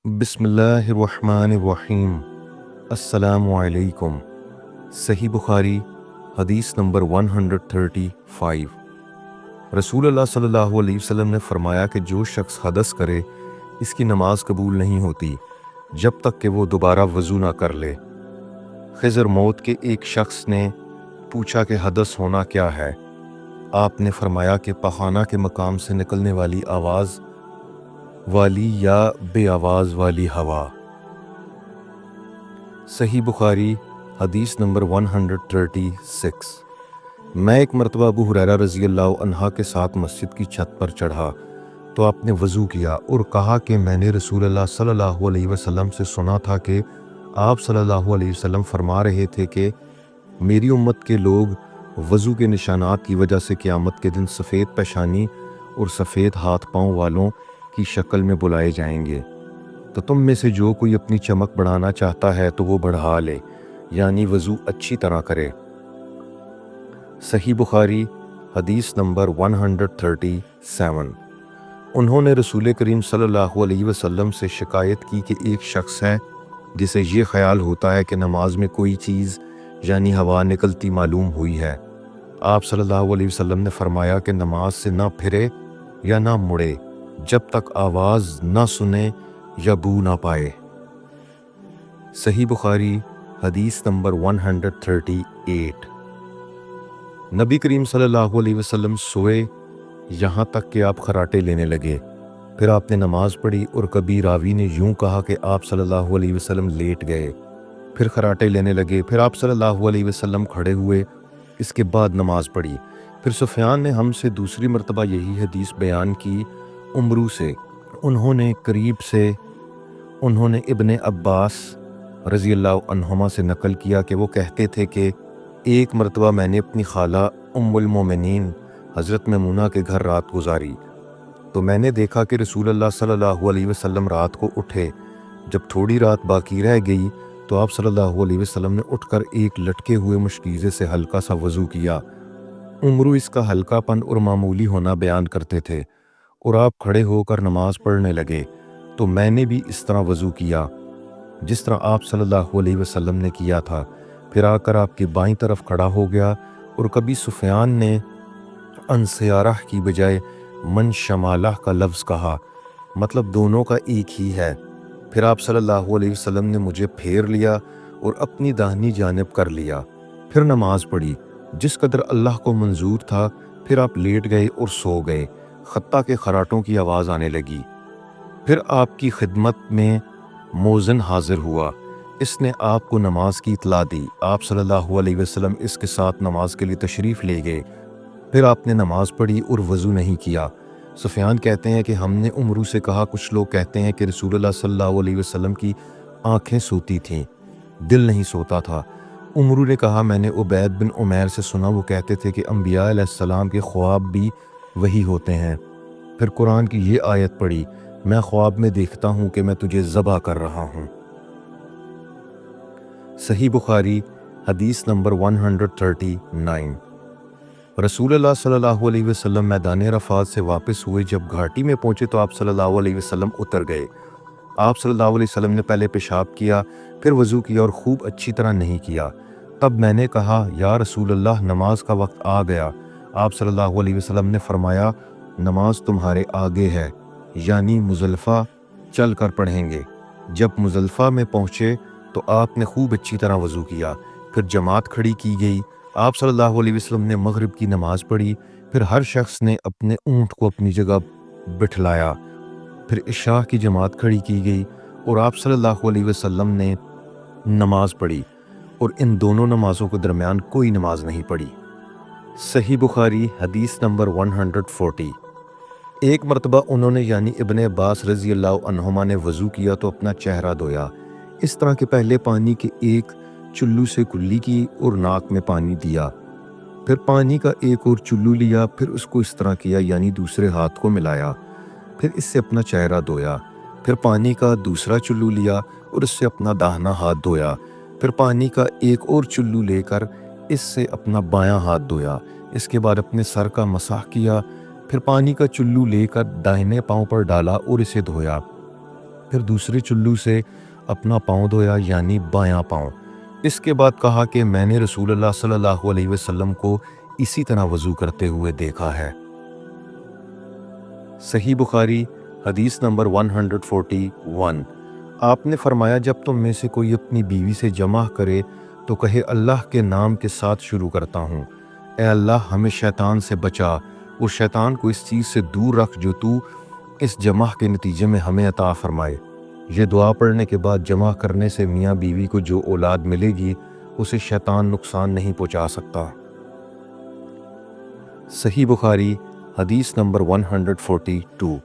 بسم اللہ الرحمن الرحیم۔ السلام علیکم۔ صحیح بخاری حدیث نمبر 135۔ رسول اللہ صلی اللہ علیہ وسلم نے فرمایا کہ جو شخص حدث کرے اس کی نماز قبول نہیں ہوتی جب تک کہ وہ دوبارہ وضو نہ کر لے۔ خضر موت کے ایک شخص نے پوچھا کہ حدث ہونا کیا ہے؟ آپ نے فرمایا کہ پخانہ کے مقام سے نکلنے والی آواز والی یا بے آواز والی ہوا۔ صحیح بخاری حدیث نمبر 136۔ میں ایک مرتبہ ابو ہریرہ رضی اللہ عنہ کے ساتھ مسجد کی چھت پر چڑھا تو آپ نے وضو کیا اور کہا کہ میں نے رسول اللہ صلی اللہ علیہ وسلم سے سنا تھا کہ آپ صلی اللہ علیہ وسلم فرما رہے تھے کہ میری امت کے لوگ وضو کے نشانات کی وجہ سے قیامت کے دن سفید پیشانی اور سفید ہاتھ پاؤں والوں کی شکل میں بلائے جائیں گے، تو تم میں سے جو کوئی اپنی چمک بڑھانا چاہتا ہے تو وہ بڑھا لے، یعنی وضو اچھی طرح کرے۔ صحیح بخاری حدیث نمبر 137۔ انہوں نے رسول کریم صلی اللہ علیہ وسلم سے شکایت کی کہ ایک شخص ہے جسے یہ خیال ہوتا ہے کہ نماز میں کوئی چیز یعنی ہوا نکلتی معلوم ہوئی ہے۔ آپ صلی اللہ علیہ وسلم نے فرمایا کہ نماز سے نہ پھرے یا نہ مڑے جب تک آواز نہ سنے یا بو نہ پائے۔ صحیح بخاری حدیث نمبر 138۔ نبی کریم صلی اللہ علیہ وسلم سوئے یہاں تک کہ آپ خراٹے لینے لگے، پھر آپ نے نماز پڑھی، اور کبھی راوی نے یوں کہا کہ آپ صلی اللہ علیہ وسلم لیٹ گئے، پھر خراٹے لینے لگے، پھر آپ صلی اللہ علیہ وسلم کھڑے ہوئے، اس کے بعد نماز پڑھی۔ پھر سفیان نے ہم سے دوسری مرتبہ یہی حدیث بیان کی عمرو سے۔ انہوں نے ابن عباس رضی اللہ عنہما سے نقل کیا کہ وہ کہتے تھے کہ ایک مرتبہ میں نے اپنی خالہ ام المومنین حضرت میمونہ کے گھر رات گزاری، تو میں نے دیکھا کہ رسول اللہ صلی اللہ علیہ وسلم رات کو اٹھے۔ جب تھوڑی رات باقی رہ گئی تو آپ صلی اللہ علیہ وسلم نے اٹھ کر ایک لٹکے ہوئے مشکیزے سے ہلکا سا وضو کیا۔ عمرو اس کا ہلکا پن اور معمولی ہونا بیان کرتے تھے، اور آپ کھڑے ہو کر نماز پڑھنے لگے، تو میں نے بھی اس طرح وضو کیا جس طرح آپ صلی اللہ علیہ وسلم نے کیا تھا، پھر آ کر آپ کی بائیں طرف کھڑا ہو گیا۔ اور کبھی سفیان نے ان سیارہ کی بجائے من شمالہ کا لفظ کہا، مطلب دونوں کا ایک ہی ہے۔ پھر آپ صلی اللہ علیہ وسلم نے مجھے پھیر لیا اور اپنی داہنی جانب کر لیا، پھر نماز پڑھی جس قدر اللہ کو منظور تھا، پھر آپ لیٹ گئے اور سو گئے، حتیٰ کہ خراٹوں کی آواز آنے لگی۔ پھر آپ کی خدمت میں مؤذن حاضر ہوا، اس نے آپ کو نماز کی اطلاع دی۔ آپ صلی اللہ علیہ وسلم اس کے ساتھ نماز کے لیے تشریف لے گئے، پھر آپ نے نماز پڑھی اور وضو نہیں کیا۔ سفیان کہتے ہیں کہ ہم نے عمرو سے کہا، کچھ لوگ کہتے ہیں کہ رسول اللہ صلی اللہ علیہ وسلم کی آنکھیں سوتی تھیں، دل نہیں سوتا تھا۔ عمرو نے کہا، میں نے عبید بن عمیر سے سنا، وہ کہتے تھے کہ انبیاء علیہ السلام کے خواب بھی وہی ہوتے ہیں۔ پھر قرآن کی یہ آیت پڑھی، میں خواب میں دیکھتا ہوں کہ میں تجھے ذبح کر رہا ہوں۔ صحیح بخاری حدیث نمبر 139۔ رسول اللہ صلی اللہ علیہ وسلم میدان عرفات سے واپس ہوئے، جب گھاٹی میں پہنچے تو آپ صلی اللہ علیہ وسلم اتر گئے۔ آپ صلی اللہ علیہ وسلم نے پہلے پیشاب کیا، پھر وضو کیا اور خوب اچھی طرح نہیں کیا۔ تب میں نے کہا، یا رسول اللہ، نماز کا وقت آ گیا۔ آپ صلی اللہ علیہ وسلم نے فرمایا، نماز تمہارے آگے ہے، یعنی مزدلفہ چل کر پڑھیں گے۔ جب مزدلفہ میں پہنچے تو آپ نے خوب اچھی طرح وضو کیا، پھر جماعت کھڑی کی گئی۔ آپ صلی اللہ علیہ وسلم نے مغرب کی نماز پڑھی، پھر ہر شخص نے اپنے اونٹ کو اپنی جگہ بٹھلایا، پھر عشاء کی جماعت کھڑی کی گئی اور آپ صلی اللہ علیہ وسلم نے نماز پڑھی، اور ان دونوں نمازوں کے درمیان کوئی نماز نہیں پڑھی۔ صحیح بخاری حدیث نمبر 140۔ ایک مرتبہ انہوں نے یعنی ابن عباس رضی اللہ عنہما نے وضو کیا تو اپنا چہرہ دھویا، اس طرح کہ پہلے پانی کے ایک چلو سے کلی کی اور ناک میں پانی دیا، پھر پانی کا ایک اور چلو لیا، پھر اس کو اس طرح کیا یعنی دوسرے ہاتھ کو ملایا، پھر اس سے اپنا چہرہ دھویا، پھر پانی کا دوسرا چلو لیا اور اس سے اپنا داہنا ہاتھ دھویا، پھر پانی کا ایک اور چلو لے کر اس سے اپنا بایاں ہاتھ دھویا، اس کے بعد اپنے سر کا مسح کیا، پھر پانی کا چلو لے کر داہنے پاؤں پر ڈالا اور اسے دھویا، پھر دوسرے چلو سے اپنا پاؤں دھویا یعنی بایاں پاؤں۔ اس کے بعد کہا کہ میں نے رسول اللہ صلی اللہ علیہ وسلم کو اسی طرح وضو کرتے ہوئے دیکھا ہے۔ صحیح بخاری حدیث نمبر 141۔ آپ نے فرمایا جب تم میں سے کوئی اپنی بیوی سے جمع کرے تو کہے اللہ کے نام کے ساتھ شروع کرتا ہوں، اے اللہ ہمیں شیطان سے بچا اور شیطان کو اس چیز سے دور رکھ جو تو اس جمع کے نتیجے میں ہمیں عطا فرمائے۔ یہ دعا پڑھنے کے بعد جمع کرنے سے میاں بیوی کو جو اولاد ملے گی اسے شیطان نقصان نہیں پہنچا سکتا۔ صحیح بخاری حدیث نمبر 142۔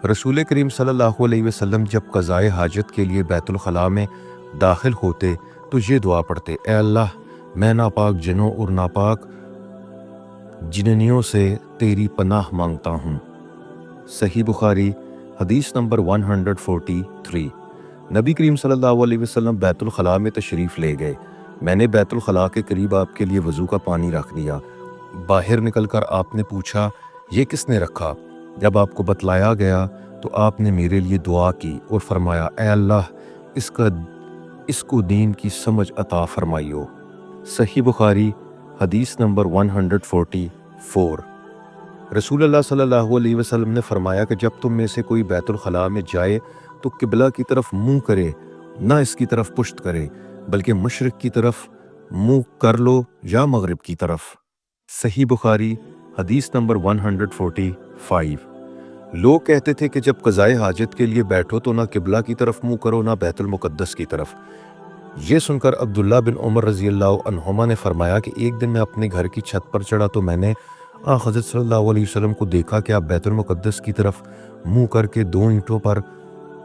رسول کریم صلی اللہ علیہ وسلم جب قضائے حاجت کے لیے بیت الخلاء میں داخل ہوتے تو یہ دعا پڑھتے، اے اللہ میں ناپاک جنوں اور ناپاک جننیوں سے تیری پناہ مانگتا ہوں۔ صحیح بخاری حدیث نمبر 143۔ نبی کریم صلی اللہ علیہ وسلم بیت الخلاء میں تشریف لے گئے۔ میں نے بیت الخلاء کے قریب آپ کے لیے وضو کا پانی رکھ دیا۔ باہر نکل کر آپ نے پوچھا یہ کس نے رکھا؟ جب آپ کو بتلایا گیا تو آپ نے میرے لیے دعا کی اور فرمایا اے اللہ اس کو دین کی سمجھ عطا فرمائیو۔ صحیح بخاری حدیث نمبر 144۔ رسول اللہ صلی اللہ علیہ وسلم نے فرمایا کہ جب تم میں سے کوئی بیت الخلاء میں جائے تو قبلہ کی طرف منہ کرے، نہ اس کی طرف پشت کرے، بلکہ مشرق کی طرف منہ کر لو یا مغرب کی طرف۔ صحیح بخاری حدیث نمبر 145۔ لوگ کہتے تھے کہ جب قضائے حاجت کے لیے بیٹھو تو نہ قبلہ کی طرف منہ کرو نہ بیت المقدس کی طرف۔ یہ سن کر عبداللہ بن عمر رضی اللہ عنہما نے فرمایا کہ ایک دن میں اپنے گھر کی چھت پر چڑھا تو میں نے حضرت صلی اللہ علیہ وسلم کو دیکھا کہ آپ بیت المقدس کی طرف منہ کر کے 2 اینٹوں پر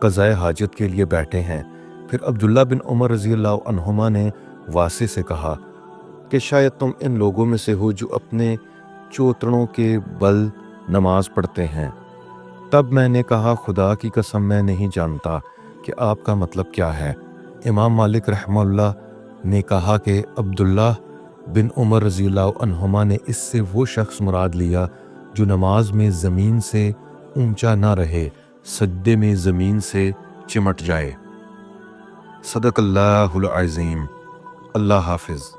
قضائے حاجت کے لیے بیٹھے ہیں۔ پھر عبداللہ بن عمر رضی اللہ عنہما نے واسع سے کہا کہ شاید تم ان لوگوں میں سے ہو جو اپنے چوتڑوں کے بل نماز پڑھتے ہیں۔ تب میں نے کہا خدا کی قسم میں نہیں جانتا کہ آپ کا مطلب کیا ہے۔ امام مالک رحمہ اللہ نے کہا کہ عبداللہ بن عمر رضی اللہ عنہما نے اس سے وہ شخص مراد لیا جو نماز میں زمین سے اونچا نہ رہے، سجدے میں زمین سے چمٹ جائے۔ صدق اللہ العظیم۔ اللہ حافظ۔